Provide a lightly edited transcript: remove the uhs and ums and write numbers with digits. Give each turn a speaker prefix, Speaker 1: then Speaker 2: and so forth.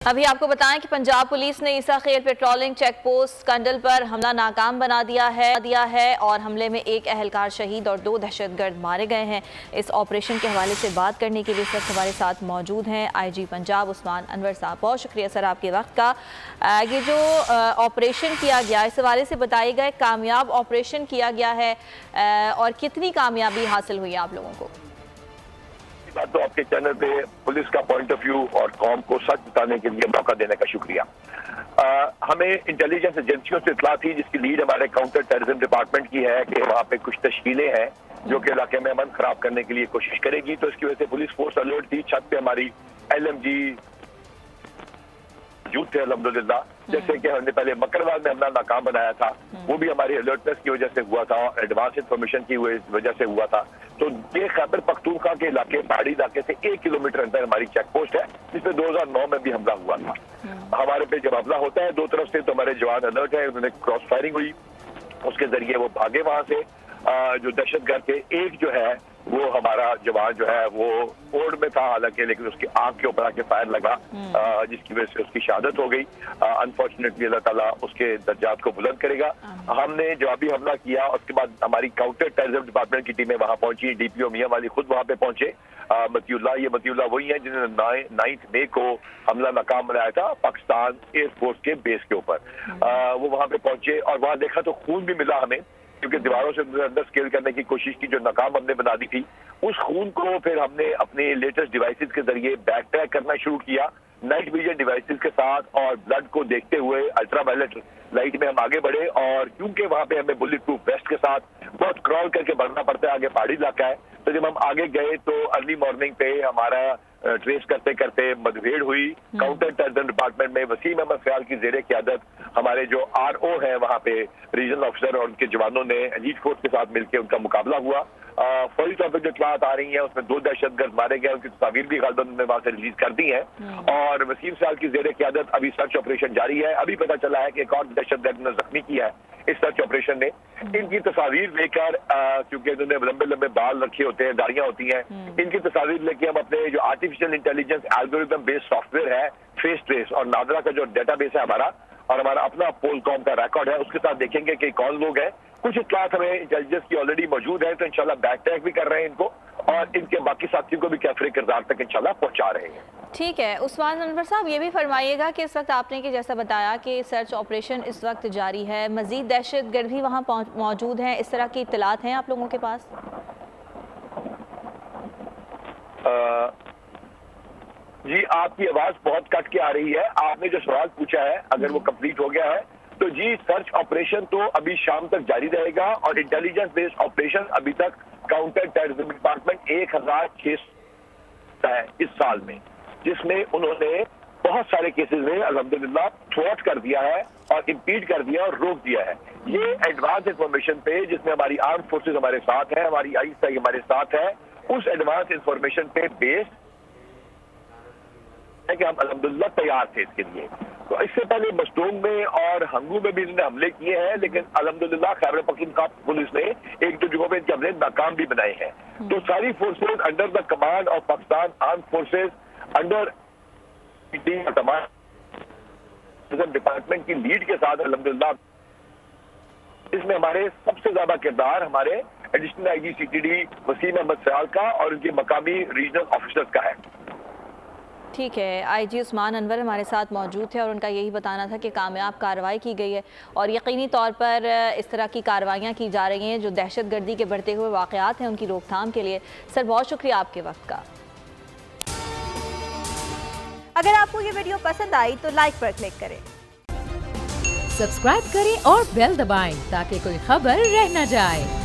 Speaker 1: अभी आपको बताएं कि पंजाब पुलिस ने ईसा खेल पेट्रोलिंग चेक पोस्ट कंडल पर हमला नाकाम बना दिया है और हमले में एक अहलकार शहीद और 2 दहशतगर्द मारे गए हैं। इस ऑपरेशन के हवाले से बात करने के लिए इस वक्त हमारे साथ मौजूद हैं आईजी पंजाब उस्मान अनवर साहब। बहुत शुक्रिया सर आपके वक्त का। ये जो ऑपरेशन किया गया इस हवाले से बताइएगा, एक कामयाब ऑपरेशन किया गया है और कितनी कामयाबी हासिल हुई आप लोगों को?
Speaker 2: बात तो आपके चैनल पे पुलिस का पॉइंट ऑफ व्यू और कौम को सच बताने के लिए मौका देने का शुक्रिया। हमें इंटेलिजेंस एजेंसियों से इतला थी, जिसकी लीड हमारे काउंटर टेररिज्म डिपार्टमेंट की है, कि वहाँ पे कुछ तश्कीलें हैं जो कि इलाके में अमन खराब करने के लिए कोशिश करेगी। तो इसकी वजह से पुलिस फोर्स अलर्ट थी। छत पे हमारी LMG मौजूद थे अल्हम्दुलिल्लाह। जैसे कि हमने पहले मकरवाल में हमला नाकाम बनाया था, वो भी हमारी अलर्टनेस की वजह से हुआ था, एडवांस इंफॉर्मेशन की वजह से हुआ था। तो ये खैबर पख्तूनख्वा के इलाके, पहाड़ी इलाके से 1 किलोमीटर अंदर हमारी चेक पोस्ट है, जिसमें 2009 में भी हमला हुआ था। हमारे पे जब हमला होता है 2 तरफ से, तो हमारे जवान अलर्ट है, उन्होंने क्रॉस फायरिंग हुई, उसके जरिए वो भागे वहां से। जो दहशतगर्द थे, एक जो है वो हमारा जवान जो है वो ओढ़ में था हालांकि, लेकिन उसकी आंख के ऊपर आके फायर लगा, जिसकी वजह से उसकी शहादत हो गई। अनफॉर्चुनेटली अल्लाह ताला उसके दर्जात को बुलंद करेगा। हमने जवाबी हमला किया, उसके बाद हमारी काउंटर टेररिज्म डिपार्टमेंट की टीमें वहां पहुंची। DPO मियां वाली खुद वहां पे पहुंचे। मतियुल्लाह वही है जिन्होंने 9 मई को हमला नाकाम बनाया था पाकिस्तान एयरफोर्स के बेस के ऊपर। वो वहां पे पहुंचे और वहां देखा तो खून भी मिला हमें, क्योंकि दीवारों से अंदर स्केल करने की कोशिश की, जो नाकाम हमने बना दी थी। उस खून को फिर हमने अपने लेटेस्ट डिवाइसेस के जरिए बैक ट्रैक करना शुरू किया, नाइट विजन डिवाइसेस के साथ, और ब्लड को देखते हुए अल्ट्रावायलेट लाइट में हम आगे बढ़े। और क्योंकि वहां पे हमें बुलेट प्रूफ वेस्ट के साथ बहुत क्रॉल करके बढ़ना पड़ता है, आगे पहाड़ी इलाका है, तो जब हम आगे गए तो अर्ली मॉर्निंग पे हमारा ट्रेस करते करते मदभेड़ हुई। काउंटर टेररिज्म डिपार्टमेंट में वसीम अहमद ख्याल की जेरे क़यादत हमारे जो RO है वहां पे रीजनल ऑफिसर और उनके जवानों ने एलीट फोर्स के साथ मिलकर उनका मुकाबला हुआ। फौरी तौर पर जो इत्तलात आ रही है उसमें 2 दहशतगर्द मारे गए, उनकी तस्वीर भी गालिबन ने वहां से रिलीज कर दी है। और वसीम साल की जेरे क़यादत अभी सर्च ऑपरेशन जारी है। अभी पता चला है कि एक और दहशतगर्द ने जख्मी किया है इस सर्च ऑपरेशन ने। इनकी तस्वीर लेकर, क्योंकि इन्होंने लंबे लंबे बाल रखे होते हैं, दाढ़ियां होती हैं, इनकी तस्वीर लेके हम अपने जो artificial intelligence algorithm based software है फेस ट्रेस और नादरा का जो डेटाबेस है हमारा, और हमारा अपना पोलकॉम का रिकॉर्ड है, उसके साथ देखेंगे कि कौन लोग हैं। कुछ इत्तलात हमें इंटेलिजेंस की ऑलरेडी मौजूद है, तो इंशाल्लाह बैक ट्रैक भी कर रहे हैं इनको, और इनके बाकी साथियों को भी कैफरे किरदार तक इंशाल्लाह पहुंचा रहे हैं।
Speaker 1: ठीक है उस्मान अनवर साहब, ये भी फरमाइएगा कि इस वक्त आपने कि जैसा बताया कि सर्च ऑपरेशन इस वक्त जारी है, मजीद दहशतगर्द भी वहाँ मौजूद हैं, इस तरह की इत्तलात हैं आप लोगों के पास?
Speaker 2: जी, आपकी आवाज बहुत कट के आ रही है। आपने जो सवाल पूछा है अगर वो कंप्लीट हो गया है तो जी, सर्च ऑपरेशन तो अभी शाम तक जारी रहेगा, और इंटेलिजेंस बेस्ड ऑपरेशन अभी तक काउंटर टेररिज्म डिपार्टमेंट 1600 है इस साल में, जिसमें उन्होंने बहुत सारे केसेस में अल्हम्दुलिल्लाह थ्वाट कर दिया है और इम्पीड कर दिया और रोक दिया है। ये एडवांस इंफॉर्मेशन पे, जिसमें हमारी आर्म फोर्सेज हमारे साथ है, हमारी ISI हमारे साथ है, उस एडवांस इंफॉर्मेशन पे बेस्ड है कि हम अल्हम्दुलिल्लाह तैयार थे इसके लिए। तो इससे पहले मस्टोंग में और हंगू में भी इन्होंने हमले किए हैं, लेकिन अल्हम्दुलिल्लाह खैबर पख्तूनख्वा पुलिस ने एक दो जगहों पे इनके हमले नाकाम भी बनाए हैं। तो सारी forces under the command of Pakistan arm forces, under तमाम डिपार्टमेंट की लीड के साथ अल्हम्दुलिल्लाह, इसमें हमारे सबसे ज्यादा किरदार हमारे additional IG CTD Waseem Ahmed Khayal का और उनके मकामी रीजनल ऑफिसर्स का है।
Speaker 1: ठीक है, IG उस्मान अनवर हमारे साथ मौजूद थे और उनका यही बताना था कि कामयाब कार्रवाई की गई है और यकीनी तौर पर इस तरह की कार्रवाइयाँ की जा रही हैं जो दहशतगर्दी के बढ़ते हुए वाक़यात हैं उनकी रोकथाम के लिए। सर बहुत शुक्रिया आपके वक्त का।
Speaker 3: अगर आपको ये वीडियो पसंद आई तो लाइक पर क्लिक करें,
Speaker 4: सब्सक्राइब करें और बेल दबाएं ताकि कोई खबर रह न जाए।